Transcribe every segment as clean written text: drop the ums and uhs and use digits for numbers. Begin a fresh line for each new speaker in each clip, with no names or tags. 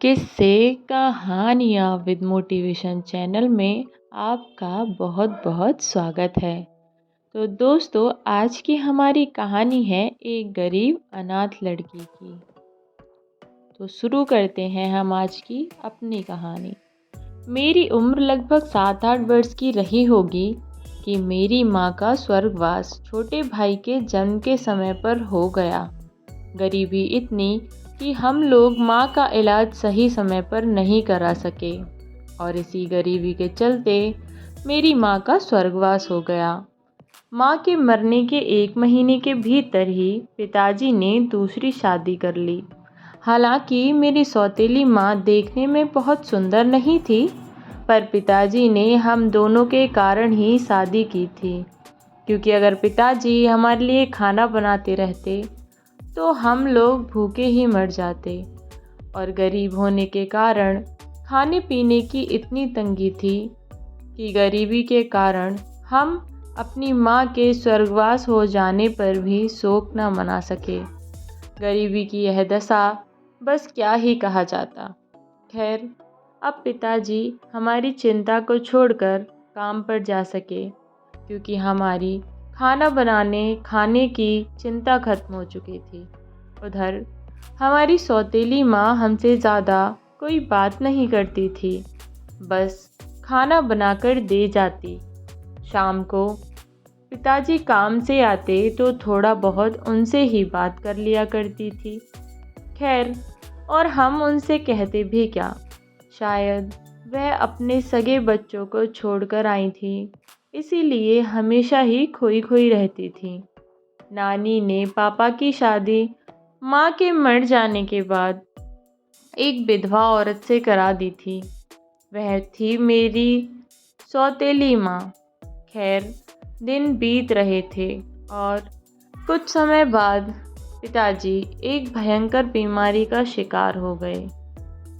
किस्से कहानियाँ with motivation channel में आपका बहुत बहुत स्वागत है। तो दोस्तों, आज की हमारी कहानी है एक गरीब अनाथ लड़की की। तो शुरू करते हैं हम आज की अपनी कहानी। मेरी उम्र लगभग 7-8 वर्ष की रही होगी कि मेरी माँ का स्वर्गवास छोटे भाई के जन्म के समय पर हो गया। गरीबी इतनी कि हम लोग माँ का इलाज सही समय पर नहीं करा सके और इसी गरीबी के चलते मेरी माँ का स्वर्गवास हो गया। माँ के मरने के 1 महीने के भीतर ही पिताजी ने दूसरी शादी कर ली। हालांकि मेरी सौतेली माँ देखने में बहुत सुंदर नहीं थी, पर पिताजी ने हम दोनों के कारण ही शादी की थी, क्योंकि अगर पिताजी हमारे लिए खाना बनाते रहते तो हम लोग भूखे ही मर जाते। और गरीब होने के कारण खाने पीने की इतनी तंगी थी कि गरीबी के कारण हम अपनी माँ के स्वर्गवास हो जाने पर भी शोक न मना सके। गरीबी की यह दशा बस क्या ही कहा जाता। खैर, अब पिताजी हमारी चिंता को छोड़कर काम पर जा सके, क्योंकि हमारी खाना बनाने खाने की चिंता खत्म हो चुकी थी। उधर हमारी सौतेली माँ हमसे ज़्यादा कोई बात नहीं करती थी, बस खाना बनाकर दे जाती। शाम को पिताजी काम से आते तो थोड़ा बहुत उनसे ही बात कर लिया करती थी। खैर, और हम उनसे कहते भी क्या, शायद वह अपने सगे बच्चों को छोड़कर आई थी, इसीलिए हमेशा ही खोई खोई रहती थी। नानी ने पापा की शादी माँ के मर जाने के बाद एक विधवा औरत से करा दी थी। वह थी मेरी सौतेली माँ। खैर, दिन बीत रहे थे और कुछ समय बाद पिताजी एक भयंकर बीमारी का शिकार हो गए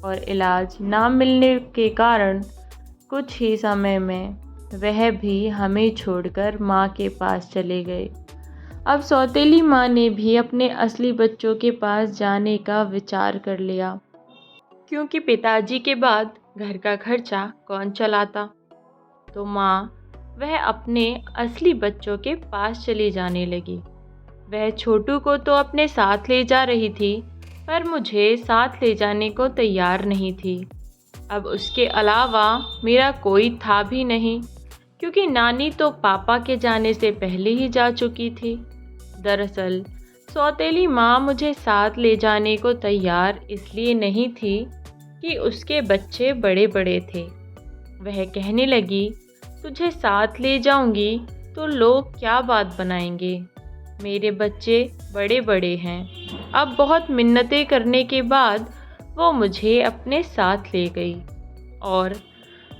और इलाज ना मिलने के कारण कुछ ही समय में वह भी हमें छोड़कर माँ के पास चले गए। अब सौतेली माँ ने भी अपने असली बच्चों के पास जाने का विचार कर लिया, क्योंकि पिताजी के बाद घर का खर्चा कौन चलाता। तो माँ वह अपने असली बच्चों के पास चली जाने लगी। वह छोटू को तो अपने साथ ले जा रही थी, पर मुझे साथ ले जाने को तैयार नहीं थी। अब उसके अलावा मेरा कोई था भी नहीं, क्योंकि नानी तो पापा के जाने से पहले ही जा चुकी थी। दरअसल सौतेली माँ मुझे साथ ले जाने को तैयार इसलिए नहीं थी कि उसके बच्चे बड़े बड़े थे। वह कहने लगी, तुझे साथ ले जाऊंगी तो लोग क्या बात बनाएंगे, मेरे बच्चे बड़े बड़े हैं। अब बहुत मिन्नतें करने के बाद वो मुझे अपने साथ ले गई और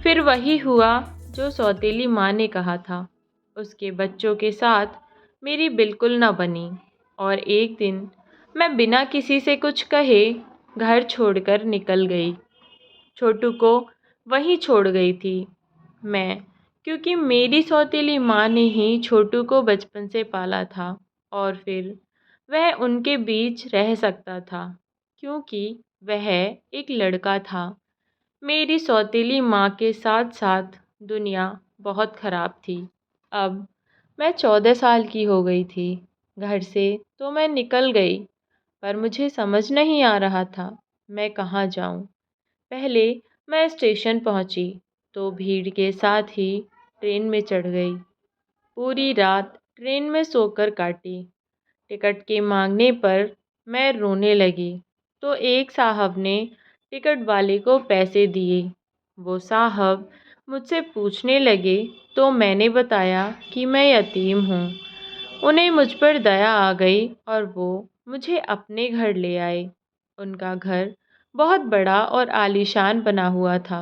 फिर वही हुआ जो सौतेली माँ ने कहा था। उसके बच्चों के साथ मेरी बिल्कुल न बनी और एक दिन मैं बिना किसी से कुछ कहे घर छोड़कर निकल गई। छोटू को वहीं छोड़ गई थी मैं, क्योंकि मेरी सौतेली माँ ने ही छोटू को बचपन से पाला था और फिर वह उनके बीच रह सकता था, क्योंकि वह एक लड़का था। मेरी सौतेली माँ के साथ साथ दुनिया बहुत ख़राब थी। अब मैं 14 साल की हो गई थी। घर से तो मैं निकल गई, पर मुझे समझ नहीं आ रहा था मैं कहाँ जाऊँ। पहले मैं स्टेशन पहुँची तो भीड़ के साथ ही ट्रेन में चढ़ गई। पूरी रात ट्रेन में सोकर काटी। टिकट के मांगने पर मैं रोने लगी तो एक साहब ने टिकट वाले को पैसे दिए। वो साहब मुझसे पूछने लगे तो मैंने बताया कि मैं यतीम हूँ। उन्हें मुझ पर दया आ गई और वो मुझे अपने घर ले आए। उनका घर बहुत बड़ा और आलीशान बना हुआ था।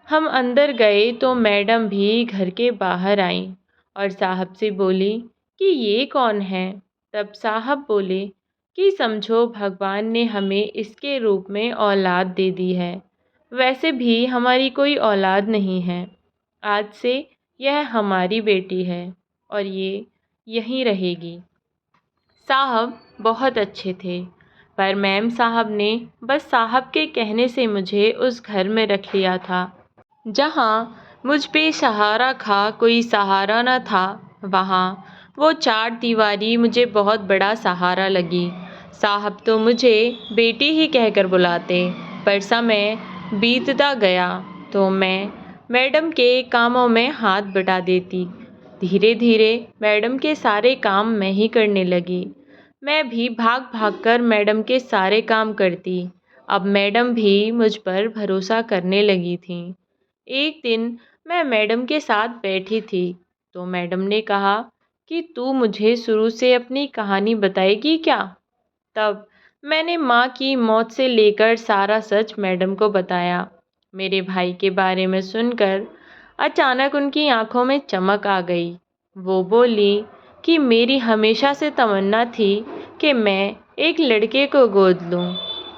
हम अंदर गए तो मैडम भी घर के बाहर आईं और साहब से बोली कि ये कौन है। तब साहब बोले कि समझो भगवान ने हमें इसके रूप में औलाद दे दी है। वैसे भी हमारी कोई औलाद नहीं है। आज से यह हमारी बेटी है और ये यहीं रहेगी। साहब बहुत अच्छे थे। पर मैम साहब ने बस साहब के कहने से मुझे उस घर में रख लिया था जहाँ मुझ पे सहारा खा कोई सहारा न था। वहाँ वो चार दीवारी मुझे बहुत बड़ा सहारा लगी। साहब तो मुझे बेटी ही कहकर बुलाते, पर समय बीतता गया तो मैं मैडम के कामों में हाथ बटा देती। धीरे धीरे मैडम के सारे काम मैं ही करने लगी। मैं भी भाग भाग कर मैडम के सारे काम करती। अब मैडम भी मुझ पर भरोसा करने लगी थीं। एक दिन मैं मैडम के साथ बैठी थी तो मैडम ने कहा कि तू मुझे शुरू से अपनी कहानी बताएगी क्या। तब मैंने माँ की मौत से लेकर सारा सच मैडम को बताया। मेरे भाई के बारे में सुनकर अचानक उनकी आंखों में चमक आ गई। वो बोली कि मेरी हमेशा से तमन्ना थी कि मैं एक लड़के को गोद लूँ।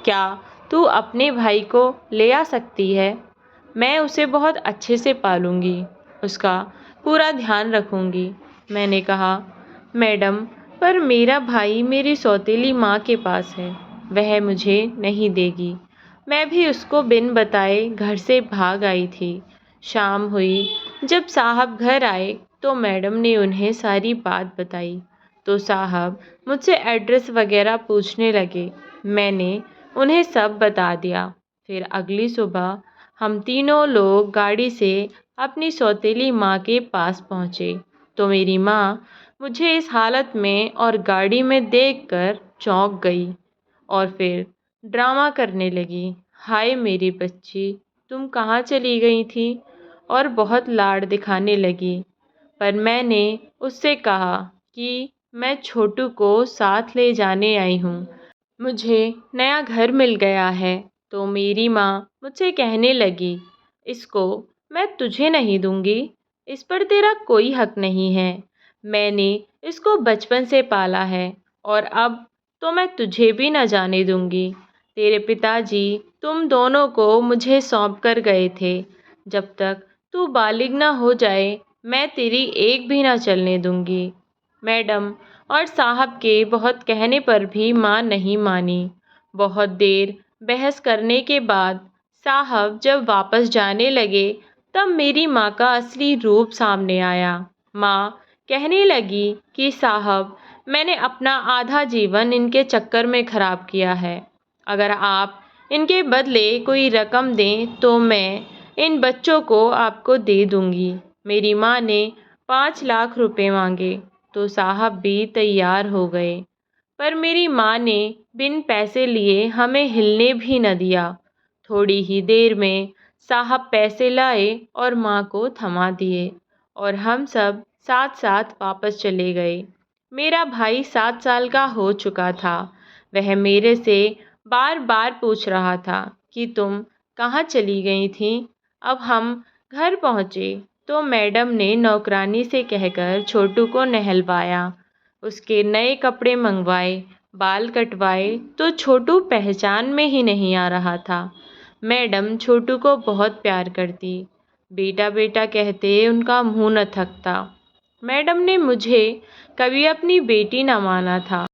क्या तू अपने भाई को ले आ सकती है? मैं उसे बहुत अच्छे से पालूंगी, उसका पूरा ध्यान रखूंगी। मैंने कहा, मैडम, पर मेरा भाई मेरी सौतेली माँ के पास है, वह मुझे नहीं देगी। मैं भी उसको बिन बताए घर से भाग आई थी। शाम हुई, जब साहब घर आए तो मैडम ने उन्हें सारी बात बताई। तो साहब मुझसे एड्रेस वगैरह पूछने लगे। मैंने उन्हें सब बता दिया। फिर अगली सुबह हम तीनों लोग गाड़ी से अपनी सौतेली माँ के पास पहुँचे तो मेरी माँ मुझे इस हालत में और गाड़ी में देखकर चौंक गई और फिर ड्रामा करने लगी। हाय मेरी बच्ची, तुम कहाँ चली गई थी? और बहुत लाड़ दिखाने लगी। पर मैंने उससे कहा कि मैं छोटू को साथ ले जाने आई हूँ, मुझे नया घर मिल गया है। तो मेरी माँ मुझसे कहने लगी, इसको मैं तुझे नहीं दूंगी, इस पर तेरा कोई हक नहीं है। मैंने इसको बचपन से पाला है और अब तो मैं तुझे भी न जाने दूंगी। तेरे पिताजी तुम दोनों को मुझे सौंप कर गए थे। जब तक तू बालिग ना हो जाए मैं तेरी एक भी ना चलने दूंगी। मैडम और साहब के बहुत कहने पर भी माँ नहीं मानी। बहुत देर बहस करने के बाद साहब जब वापस जाने लगे तब मेरी माँ का असली रूप सामने आया। माँ कहने लगी कि साहब, मैंने अपना आधा जीवन इनके चक्कर में खराब किया है। अगर आप इनके बदले कोई रकम दें तो मैं इन बच्चों को आपको दे दूंगी। मेरी माँ ने 5 लाख रुपए मांगे तो साहब भी तैयार हो गए। पर मेरी माँ ने बिन पैसे लिए हमें हिलने भी न दिया। थोड़ी ही देर में साहब पैसे लाए और माँ को थमा दिए और हम सब साथ साथ वापस चले गए। मेरा भाई 7 साल का हो चुका था। वह मेरे से बार बार पूछ रहा था कि तुम कहाँ चली गई थी। अब हम घर पहुँचे तो मैडम ने नौकरानी से कहकर छोटू को नहलवाया, उसके नए कपड़े मंगवाए, बाल कटवाए तो छोटू पहचान में ही नहीं आ रहा था। मैडम छोटू को बहुत प्यार करती, बेटा बेटा कहते उनका मुंह न थकता। मैडम ने मुझे कभी अपनी बेटी न माना था,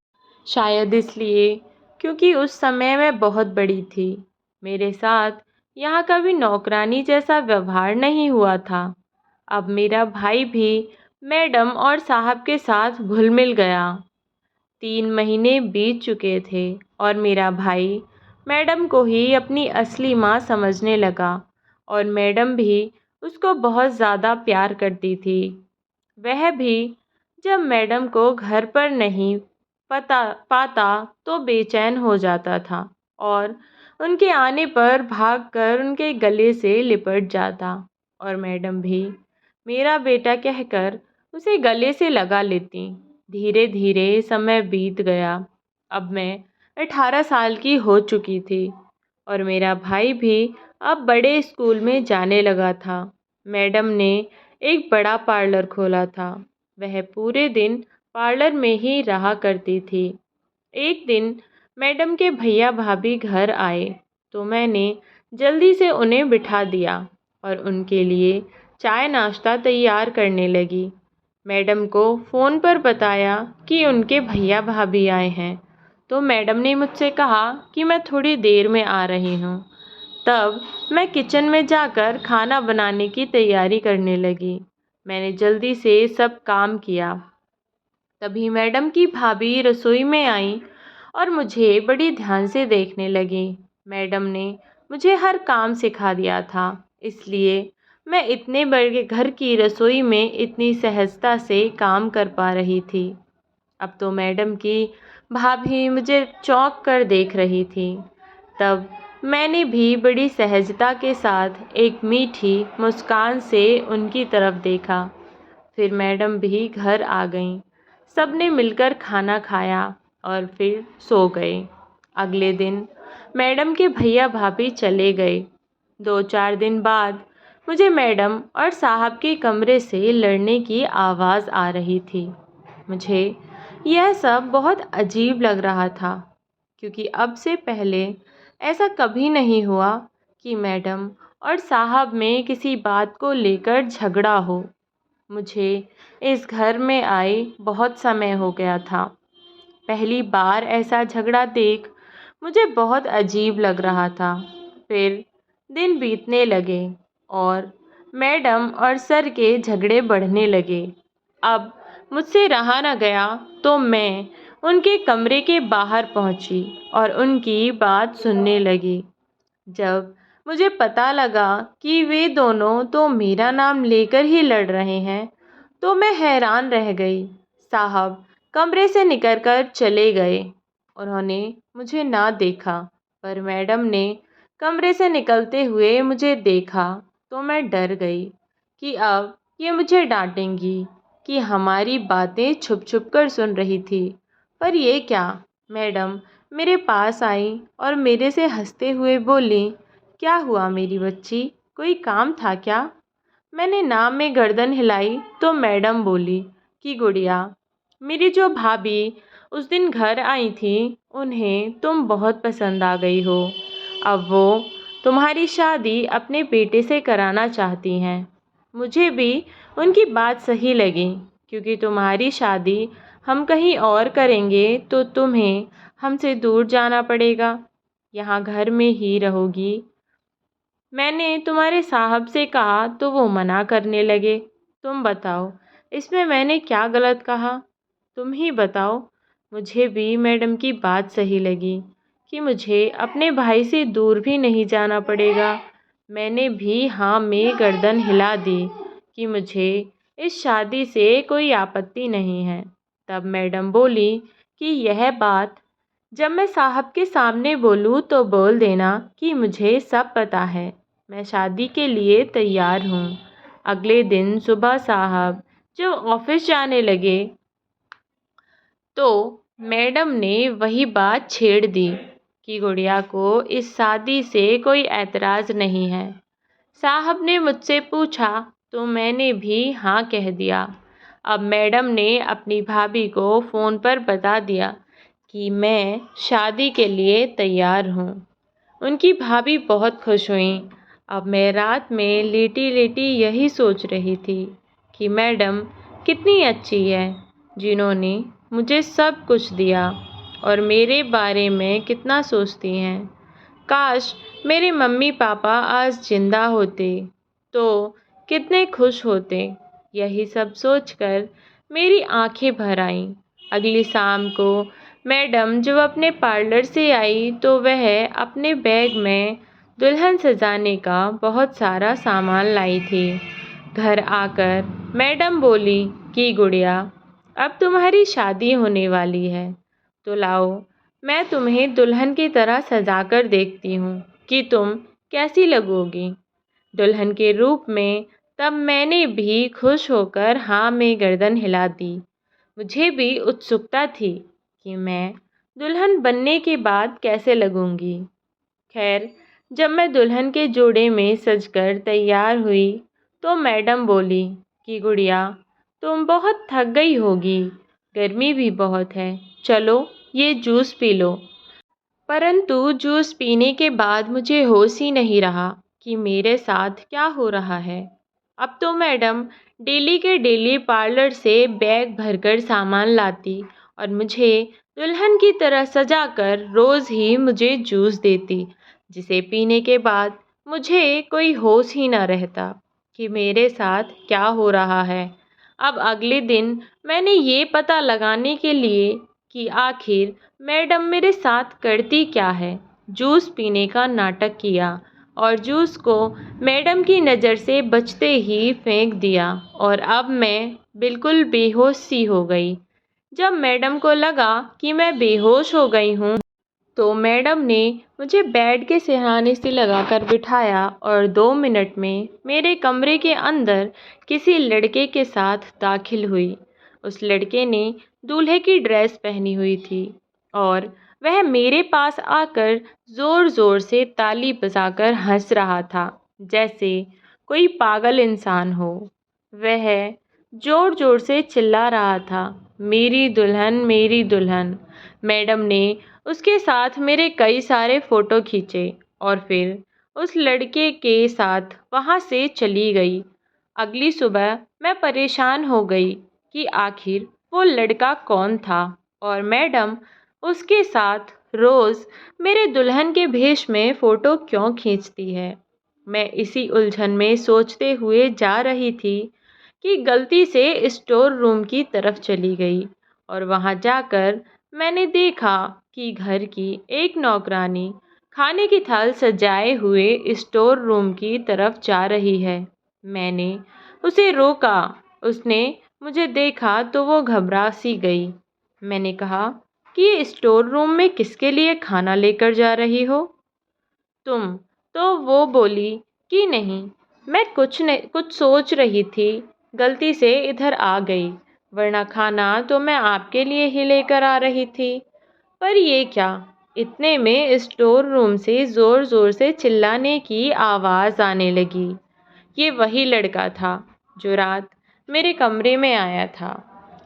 शायद इसलिए क्योंकि उस समय मैं बहुत बड़ी थी। मेरे साथ यहाँ कभी नौकरानी जैसा व्यवहार नहीं हुआ था। अब मेरा भाई भी मैडम और साहब के साथ घुल मिल गया। 3 महीने बीत चुके थे और मेरा भाई मैडम को ही अपनी असली माँ समझने लगा और मैडम भी उसको बहुत ज़्यादा प्यार करती थी। वह भी जब मैडम को घर पर नहीं पाता तो बेचैन हो जाता था और उनके आने पर भागकर उनके गले से लिपट जाता और मैडम भी मेरा बेटा कहकर उसे गले से लगा लेती। धीरे धीरे समय बीत गया। अब मैं 18 साल की हो चुकी थी और मेरा भाई भी अब बड़े स्कूल में जाने लगा था। मैडम ने एक बड़ा पार्लर खोला था। वह पूरे दिन पार्लर में ही रहा करती थी। एक दिन मैडम के भैया भाभी घर आए तो मैंने जल्दी से उन्हें बिठा दिया और उनके लिए चाय नाश्ता तैयार करने लगी। मैडम को फ़ोन पर बताया कि उनके भैया भाभी आए हैं तो मैडम ने मुझसे कहा कि मैं थोड़ी देर में आ रही हूँ। तब मैं किचन में जाकर खाना बनाने की तैयारी करने लगी। मैंने जल्दी से सब काम किया। तभी मैडम की भाभी रसोई में आई और मुझे बड़ी ध्यान से देखने लगी। मैडम ने मुझे हर काम सिखा दिया था, इसलिए मैं इतने बड़े घर की रसोई में इतनी सहजता से काम कर पा रही थी। अब तो मैडम की भाभी मुझे चौंक कर देख रही थी। तब मैंने भी बड़ी सहजता के साथ एक मीठी मुस्कान से उनकी तरफ देखा। फिर मैडम भी घर आ गईं। सबने मिलकर खाना खाया और फिर सो गए। अगले दिन मैडम के भैया भाभी चले गए। 2-4 दिन बाद मुझे मैडम और साहब के कमरे से लड़ने की आवाज़ आ रही थी। मुझे यह सब बहुत अजीब लग रहा था, क्योंकि अब से पहले ऐसा कभी नहीं हुआ कि मैडम और साहब में किसी बात को लेकर झगड़ा हो। मुझे इस घर में आए बहुत समय हो गया था। पहली बार ऐसा झगड़ा देख मुझे बहुत अजीब लग रहा था। फिर दिन बीतने लगे और मैडम और सर के झगड़े बढ़ने लगे। अब मुझसे रहा न गया तो मैं उनके कमरे के बाहर पहुंची और उनकी बात सुनने लगी। जब मुझे पता लगा कि वे दोनों तो मेरा नाम लेकर ही लड़ रहे हैं, तो मैं हैरान रह गई। साहब कमरे से निकलकर चले गए। उन्होंने मुझे ना देखा, पर मैडम ने कमरे से निकलते हुए मुझे देखा तो मैं डर गई कि अब ये मुझे डांटेंगी कि हमारी बातें छुप छुप कर सुन रही थी। पर ये क्या, मैडम मेरे पास आई और मेरे से हंसते हुए बोली, क्या हुआ मेरी बच्ची, कोई काम था क्या? मैंने नाम में गर्दन हिलाई तो मैडम बोली कि गुड़िया, मेरी जो भाभी उस दिन घर आई थी, उन्हें तुम बहुत पसंद आ गई हो। अब वो तुम्हारी शादी अपने बेटे से कराना चाहती हैं। मुझे भी उनकी बात सही लगी, क्योंकि तुम्हारी शादी हम कहीं और करेंगे तो तुम्हें हमसे दूर जाना पड़ेगा। यहाँ घर में ही रहोगी। मैंने तुम्हारे साहब से कहा तो वो मना करने लगे। तुम बताओ, इसमें मैंने क्या गलत कहा? तुम ही बताओ। मुझे भी मैडम की बात सही लगी कि मुझे अपने भाई से दूर भी नहीं जाना पड़ेगा। मैंने भी हाँ में गर्दन हिला दी कि मुझे इस शादी से कोई आपत्ति नहीं है। तब मैडम बोली कि यह बात जब मैं साहब के सामने बोलूँ तो बोल देना कि मुझे सब पता है। मैं शादी के लिए तैयार हूँ। अगले दिन सुबह साहब जब ऑफिस जाने लगे तो मैडम ने वही बात छेड़ दी कि गुड़िया को इस शादी से कोई ऐतराज़ नहीं है। साहब ने मुझसे पूछा तो मैंने भी हाँ कह दिया। अब मैडम ने अपनी भाभी को फ़ोन पर बता दिया कि मैं शादी के लिए तैयार हूँ। उनकी भाभी बहुत खुश हुईं। अब मैं रात में लेटी लेटी यही सोच रही थी कि मैडम कितनी अच्छी है, जिन्होंने मुझे सब कुछ दिया और मेरे बारे में कितना सोचती हैं। काश मेरे मम्मी पापा आज जिंदा होते तो कितने खुश होते। यही सब सोचकर मेरी आंखें भर आईं। अगली शाम को मैडम जब अपने पार्लर से आई तो वह अपने बैग में दुल्हन सजाने का बहुत सारा सामान लाई थी। घर आकर मैडम बोली कि गुड़िया, अब तुम्हारी शादी होने वाली है, तो लाओ मैं तुम्हें दुल्हन की तरह सजाकर देखती हूँ कि तुम कैसी लगोगी दुल्हन के रूप में। तब मैंने भी खुश होकर हाँ में गर्दन हिला दी। मुझे भी उत्सुकता थी कि मैं दुल्हन बनने के बाद कैसे लगूंगी। खैर, जब मैं दुल्हन के जोड़े में सजकर तैयार हुई तो मैडम बोली कि गुड़िया, तुम बहुत थक गई होगी, गर्मी भी बहुत है, चलो ये जूस पी लो। परंतु जूस पीने के बाद मुझे होश ही नहीं रहा कि मेरे साथ क्या हो रहा है। अब तो मैडम डेली के डेली पार्लर से बैग भरकर सामान लाती और मुझे दुल्हन की तरह सजाकर रोज़ ही मुझे जूस देती, जिसे पीने के बाद मुझे कोई होश ही न रहता कि मेरे साथ क्या हो रहा है। अब अगले दिन मैंने ये पता लगाने के लिए कि आखिर मैडम मेरे साथ करती क्या है, जूस पीने का नाटक किया और जूस को मैडम की नज़र से बचते ही फेंक दिया और अब मैं बिल्कुल बेहोश सी हो गई। जब मैडम को लगा कि मैं बेहोश हो गई हूँ, तो मैडम ने मुझे बेड के सिरहाने से लगाकर बिठाया और 2 मिनट में मेरे कमरे के अंदर किसी लड़के के साथ दाखिल हुई। उस लड़के ने दूल्हे की ड्रेस पहनी हुई थी और वह मेरे पास आकर ज़ोर-ज़ोर से ताली बजाकर हंस रहा था, जैसे कोई पागल इंसान हो। वह ज़ोर-ज़ोर से चिल्ला रहा था, मेरी दुल्हन, मेरी दुल्हन। मैडम ने उसके साथ मेरे कई सारे फ़ोटो खींचे और फिर उस लड़के के साथ वहाँ से चली गई। अगली सुबह मैं परेशान हो गई कि आखिर वो लड़का कौन था और मैडम उसके साथ रोज़ मेरे दुल्हन के भेष में फ़ोटो क्यों खींचती है। मैं इसी उलझन में सोचते हुए जा रही थी कि गलती से स्टोर रूम की तरफ चली गई और वहां जाकर मैंने देखा कि घर की एक नौकरानी खाने की थाल सजाए हुए स्टोर रूम की तरफ जा रही है। मैंने उसे रोका। उसने मुझे देखा तो वो घबरा सी गई। मैंने कहा कि स्टोर रूम में किसके लिए खाना लेकर जा रही हो तुम? तो वो बोली कि नहीं, मैं कुछ सोच रही थी, गलती से इधर आ गई, वरना खाना तो मैं आपके लिए ही लेकर आ रही थी। पर ये क्या? इतने में स्टोर रूम से ज़ोर ज़ोर से चिल्लाने की आवाज़ आने लगी। ये वही लड़का था जो रात मेरे कमरे में आया था।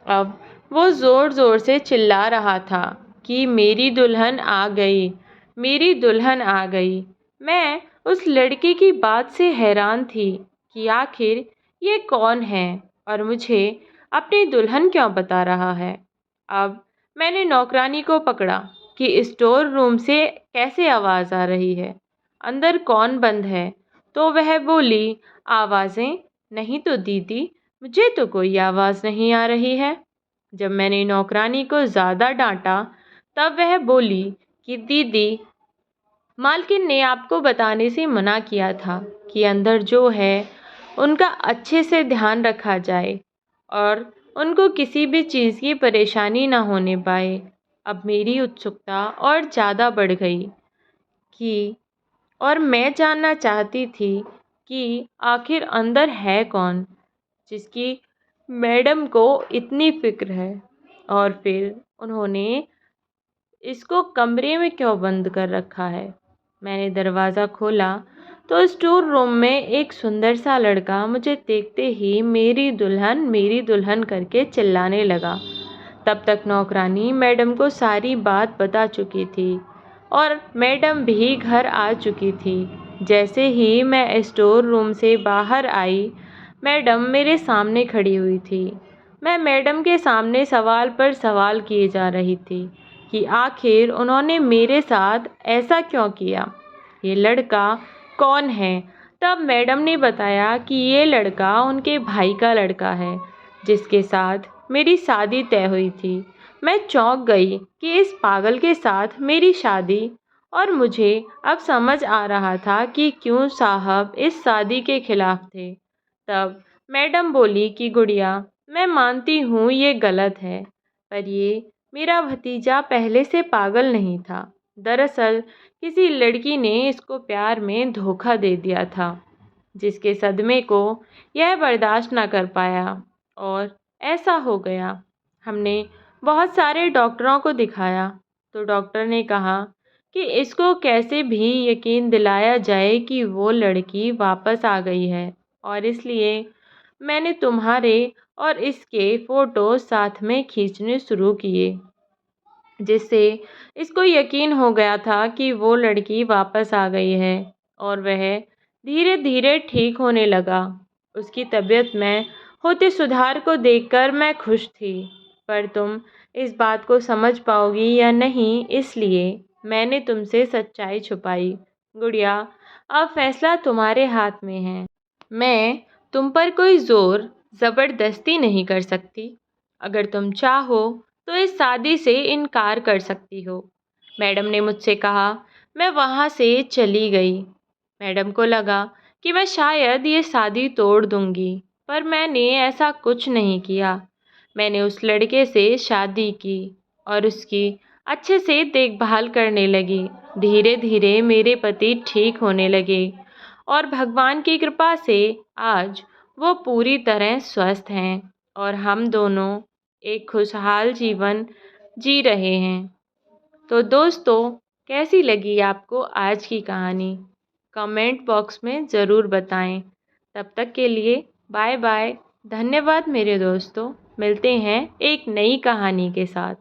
अब वो ज़ोर ज़ोर से चिल्ला रहा था कि मेरी दुल्हन आ गई, मेरी दुल्हन आ गई। मैं उस लड़के की बात से हैरान थी कि आखिर ये कौन है और मुझे अपनी दुल्हन क्यों बता रहा है। अब मैंने नौकरानी को पकड़ा कि स्टोर रूम से कैसे आवाज़ आ रही है, अंदर कौन बंद है। तो वह बोली, आवाज़ें? नहीं तो दीदी, मुझे तो कोई आवाज़ नहीं आ रही है। जब मैंने नौकरानी को ज़्यादा डांटा, तब वह बोली कि दीदी, मालकिन ने आपको बताने से मना किया था कि अंदर जो है उनका अच्छे से ध्यान रखा जाए और उनको किसी भी चीज़ की परेशानी ना होने पाए। अब मेरी उत्सुकता और ज़्यादा बढ़ गई कि और मैं जानना चाहती थी कि आखिर अंदर है कौन जिसकी मैडम को इतनी फ़िक्र है और फिर उन्होंने इसको कमरे में क्यों बंद कर रखा है। मैंने दरवाज़ा खोला तो स्टोर रूम में एक सुंदर सा लड़का मुझे देखते ही मेरी दुल्हन करके चिल्लाने लगा। तब तक नौकरानी मैडम को सारी बात बता चुकी थी और मैडम भी घर आ चुकी थी। जैसे ही मैं स्टोर रूम से बाहर आई, मैडम मेरे सामने खड़ी हुई थी। मैं मैडम के सामने सवाल पर सवाल किए जा रही थी कि आखिर उन्होंने मेरे साथ ऐसा क्यों किया, ये लड़का कौन है। तब मैडम ने बताया कि ये लड़का उनके भाई का लड़का है जिसके साथ मेरी शादी तय हुई थी। मैं चौंक गई कि इस पागल के साथ मेरी शादी, और मुझे अब समझ आ रहा था कि क्यों साहब इस शादी के खिलाफ थे। तब मैडम बोली कि गुड़िया, मैं मानती हूँ ये गलत है, पर ये मेरा भतीजा पहले से पागल नहीं था। दरअसल किसी लड़की ने इसको प्यार में धोखा दे दिया था, जिसके सदमे को यह बर्दाश्त ना कर पाया और ऐसा हो गया। हमने बहुत सारे डॉक्टरों को दिखाया तो डॉक्टर ने कहा कि इसको कैसे भी यकीन दिलाया जाए कि वो लड़की वापस आ गई है, और इसलिए मैंने तुम्हारे और इसके फ़ोटो साथ में खींचने शुरू किए, जिससे इसको यकीन हो गया था कि वो लड़की वापस आ गई है और वह धीरे धीरे ठीक होने लगा। उसकी तबीयत में होते सुधार को देखकर मैं खुश थी, पर तुम इस बात को समझ पाओगी या नहीं, इसलिए मैंने तुमसे सच्चाई छुपाई। गुड़िया, अब फैसला तुम्हारे हाथ में है। मैं तुम पर कोई ज़ोर ज़बरदस्ती नहीं कर सकती। अगर तुम चाहो तो इस शादी से इनकार कर सकती हो। मैडम ने मुझसे कहा। मैं वहाँ से चली गई। मैडम को लगा कि मैं शायद ये शादी तोड़ दूंगी, पर मैंने ऐसा कुछ नहीं किया। मैंने उस लड़के से शादी की और उसकी अच्छे से देखभाल करने लगी। धीरे धीरे मेरे पति ठीक होने लगे और भगवान की कृपा से आज वो पूरी तरह स्वस्थ हैं और हम दोनों एक खुशहाल जीवन जी रहे हैं। तो दोस्तों, कैसी लगी आपको आज की कहानी? कमेंट बॉक्स में ज़रूर बताएं। तब तक के लिए बाय बाय। धन्यवाद मेरे दोस्तों। मिलते हैं एक नई कहानी के साथ।